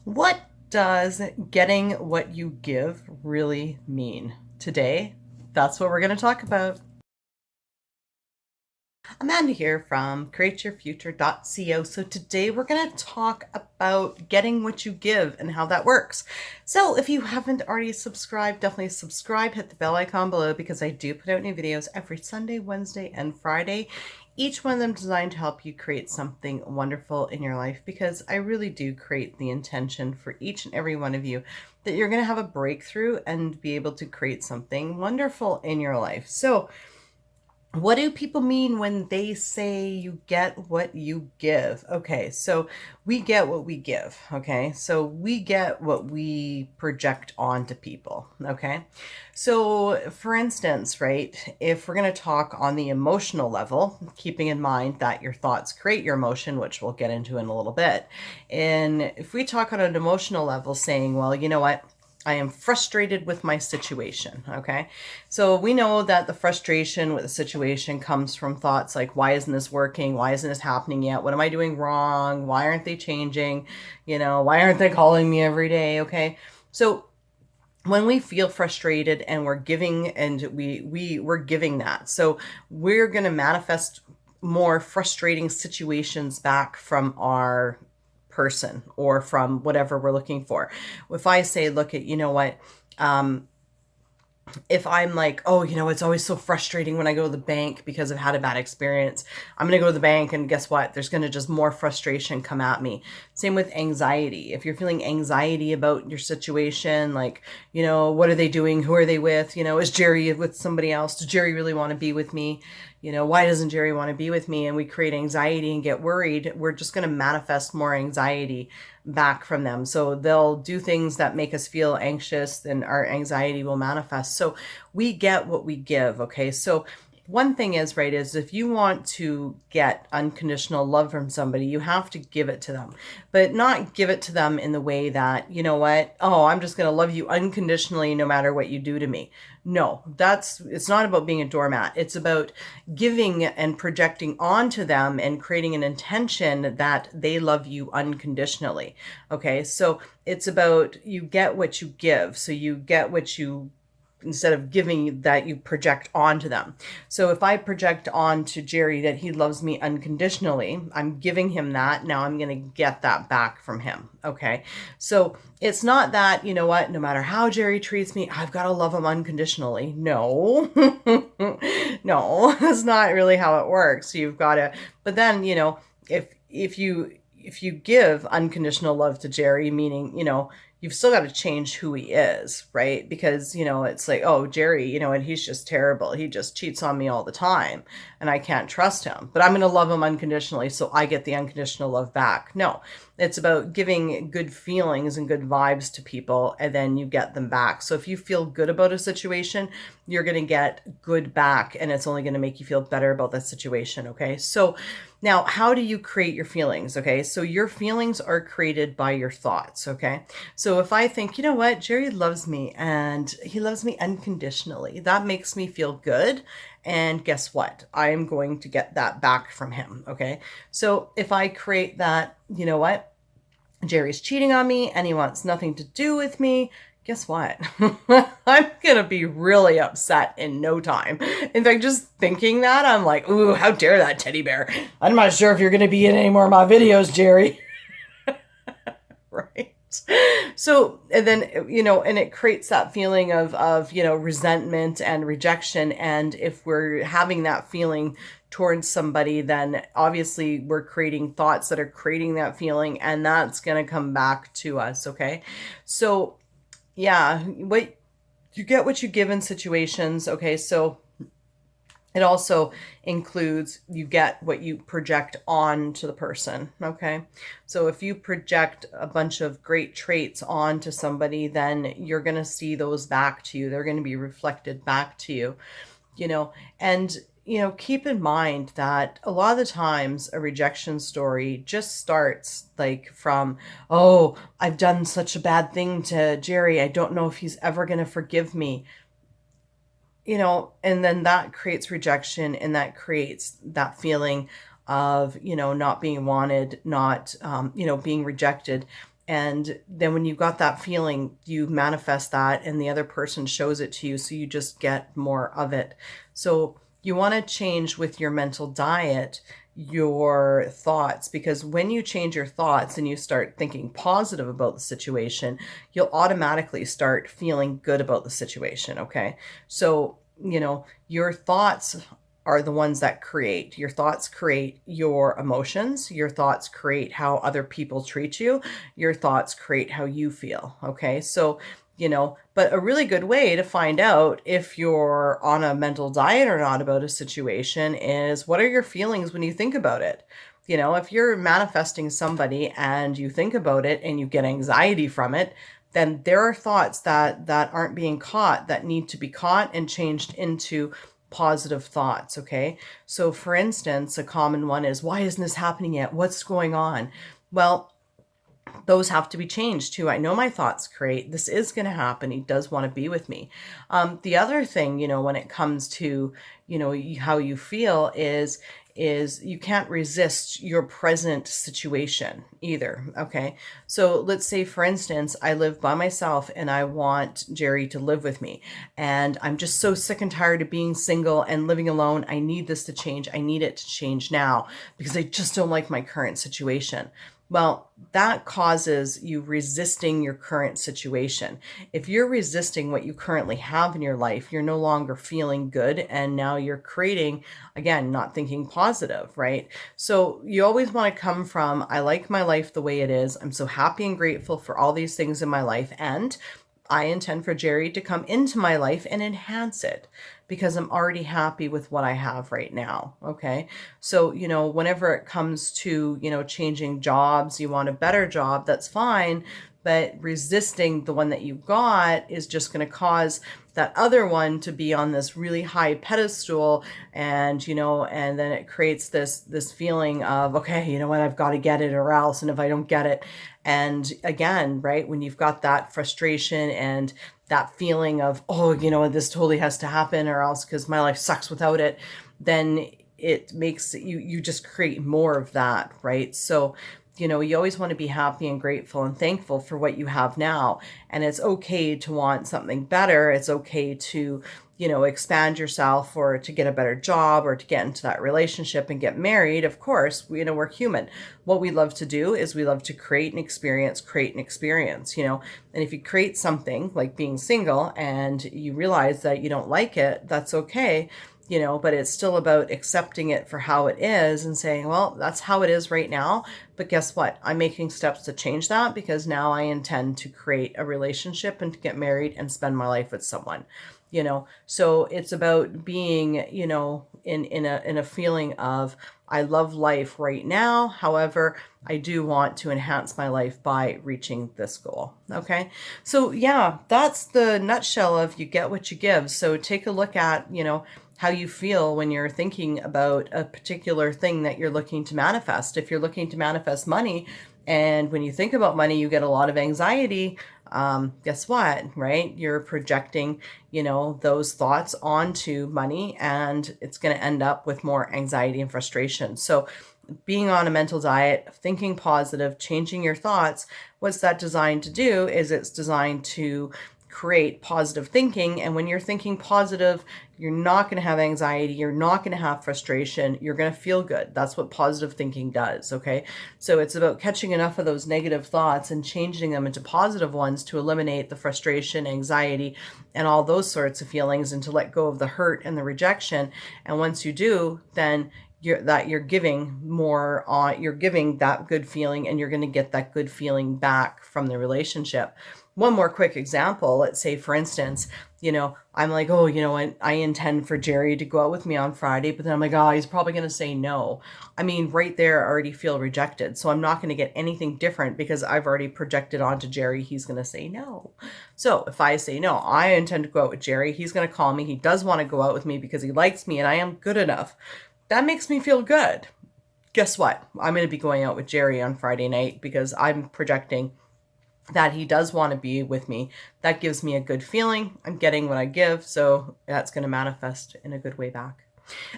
What does getting what you give really mean? Today, that's what we're going to talk about. Amanda here from createyourfuture.co. So today we're going to talk about getting what you give and how that works. So if you haven't already subscribed, definitely subscribe, hit the bell icon below because I do put out new videos every Sunday, Wednesday, and Friday. Each one of them designed to help you create something wonderful in your life, because I really do create the intention for each and every one of you that you're going to have a breakthrough and be able to create something wonderful in your life. So what do people mean when they say you get what you give? Okay, so we get what we give. Okay, so we get what we project onto people. Okay, so for instance, right, if we're going to talk on the emotional level, keeping in mind that your thoughts create your emotion, which we'll get into in a little bit. And if we talk on an emotional level, saying, well, you know what? I am frustrated with my situation. Okay. So we know that the frustration with the situation comes from thoughts like, why isn't this working? Why isn't this happening yet? What am I doing wrong? Why aren't they changing? Why aren't they calling me every day? Okay. So when we feel frustrated and we're giving, and we're giving that. So we're going to manifest more frustrating situations back from our person or from whatever we're looking for. If I say, look at, if I'm like, oh, it's always so frustrating when I go to the bank because I've had a bad experience, I'm going to go to the bank and guess what? There's going to just more frustration come at me. Same with anxiety. If you're feeling anxiety about your situation, like, what are they doing? Who are they with? Is Jerry with somebody else? Does Jerry really want to be with me? Why doesn't Jerry want to be with me? And we create anxiety and get worried. We're just going to manifest more anxiety back from them. So they'll do things that make us feel anxious, and our anxiety will manifest. So we get what we give. Okay. So one thing is, right, is if you want to get unconditional love from somebody, you have to give it to them, but not give it to them in the way that, oh, I'm just going to love you unconditionally no matter what you do to me. No, it's not about being a doormat. It's about giving and projecting onto them and creating an intention that they love you unconditionally. Okay. So it's about, you get what you give. So you get what you, instead of giving that, you project onto them. So if I project onto Jerry that he loves me unconditionally, I'm giving him that. Now I'm going to get that back from him. Okay. So it's not that, no matter how Jerry treats me, I've got to love him unconditionally. No, no, that's not really how it works. You've got to, but then, if you give unconditional love to Jerry, meaning, you've still got to change who he is, right? Because, it's like, oh, Jerry, and he's just terrible. He just cheats on me all the time and I can't trust him, but I'm going to love him unconditionally, so I get the unconditional love back. No, it's about giving good feelings and good vibes to people, and then you get them back. So if you feel good about a situation, you're going to get good back, and it's only going to make you feel better about that situation. Okay. So now, how do you create your feelings? Okay. So your feelings are created by your thoughts. Okay. So if I think, you know what, Jerry loves me and he loves me unconditionally, that makes me feel good. And guess what? I am going to get that back from him. Okay. So if I create that, you know what, Jerry's cheating on me and he wants nothing to do with me, guess what? I'm going to be really upset in no time. In fact, just thinking that, I'm like, ooh, how dare that teddy bear? I'm not sure if you're going to be in any more of my videos, Jerry. Right. So, and then, and it creates that feeling of, resentment and rejection. And if we're having that feeling towards somebody, then obviously we're creating thoughts that are creating that feeling, and that's going to come back to us. Okay. So yeah, what you get what you give in situations. Okay. So it also includes, you get what you project on to the person. Okay. So if you project a bunch of great traits onto somebody, then you're going to see those back to you. They're going to be reflected back to you, and, keep in mind that a lot of the times a rejection story just starts like from, oh, I've done such a bad thing to Jerry. I don't know if he's ever going to forgive me. And then that creates rejection, and that creates that feeling of, not being wanted, not, being rejected. And then when you got that feeling, you manifest that and the other person shows it to you. So you just get more of it. So you want to change with your mental diet your thoughts, because when you change your thoughts and you start thinking positive about the situation, you'll automatically start feeling good about the situation. Okay. So, your thoughts are the ones that create. Your thoughts create your emotions. Your thoughts create how other people treat you. Your thoughts create how you feel. Okay. So, but a really good way to find out if you're on a mental diet or not about a situation is, what are your feelings when you think about it? If you're manifesting somebody and you think about it and you get anxiety from it, then there are thoughts that aren't being caught, that need to be caught and changed into positive thoughts. Okay. So for instance, a common one is, why isn't this happening yet? What's going on? Well, those have to be changed too. I know my thoughts create, this is going to happen. He does want to be with me. The other thing, when it comes to, how you feel is you can't resist your present situation either. Okay. So let's say, for instance, I live by myself and I want Jerry to live with me. And I'm just so sick and tired of being single and living alone. I need this to change. I need it to change now because I just don't like my current situation. Well, that causes you resisting your current situation. If you're resisting what you currently have in your life, you're no longer feeling good. And now you're creating, again, not thinking positive, right? So you always want to come from, I like my life the way it is. I'm so happy and grateful for all these things in my life. And I intend for Jerry to come into my life and enhance it because I'm already happy with what I have right now. Okay. So, whenever it comes to, changing jobs, you want a better job, that's fine. But resisting the one that you got is just going to cause that other one to be on this really high pedestal. And, and then it creates this feeling of, okay, you know what, I've got to get it or else. And if I don't get it, and again, right, when you've got that frustration and that feeling of, oh, this totally has to happen or else because my life sucks without it, then it makes you just create more of that, right? So, you always want to be happy and grateful and thankful for what you have now. And it's okay to want something better. It's okay to, expand yourself or to get a better job or to get into that relationship and get married. Of course, we're human. What we love to do is we love to create an experience, and if you create something like being single and you realize that you don't like it, that's okay. But it's still about accepting it for how it is and saying, well, that's how it is right now. But guess what? I'm making steps to change that because now I intend to create a relationship and to get married and spend my life with someone. So it's about being, in a feeling of, I love life right now. However, I do want to enhance my life by reaching this goal. Okay. So yeah, that's the nutshell of you get what you give. So take a look at, how you feel when you're thinking about a particular thing that you're looking to manifest. If you're looking to manifest money, and when you think about money, you get a lot of anxiety, guess what, right? You're projecting, those thoughts onto money, and it's going to end up with more anxiety and frustration. So being on a mental diet, thinking positive, changing your thoughts, what's that designed to do is it's designed to create positive thinking. And when you're thinking positive, you're not going to have anxiety. You're not going to have frustration. You're going to feel good. That's what positive thinking does. Okay. So it's about catching enough of those negative thoughts and changing them into positive ones to eliminate the frustration, anxiety, and all those sorts of feelings, and to let go of the hurt and the rejection. And once you do, then you're giving more on, you're giving that good feeling, and you're going to get that good feeling back from the relationship. One more quick example. Let's say, for instance, I'm like, oh, I intend for Jerry to go out with me on Friday, but then I'm like, oh, he's probably going to say no. I mean, right there, I already feel rejected. So I'm not going to get anything different because I've already projected onto Jerry, he's going to say no. So if I say no, I intend to go out with Jerry, he's going to call me. He does want to go out with me because he likes me and I am good enough. That makes me feel good. Guess what? I'm going to be going out with Jerry on Friday night because I'm projecting that he does want to be with me. That gives me a good feeling. I'm getting what I give. So that's going to manifest in a good way back.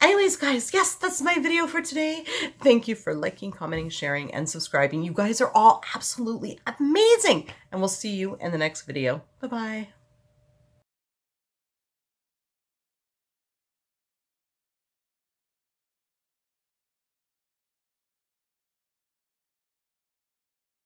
Anyways, guys, yes, that's my video for today. Thank you for liking, commenting, sharing, and subscribing. You guys are all absolutely amazing. And we'll see you in the next video. Bye-bye.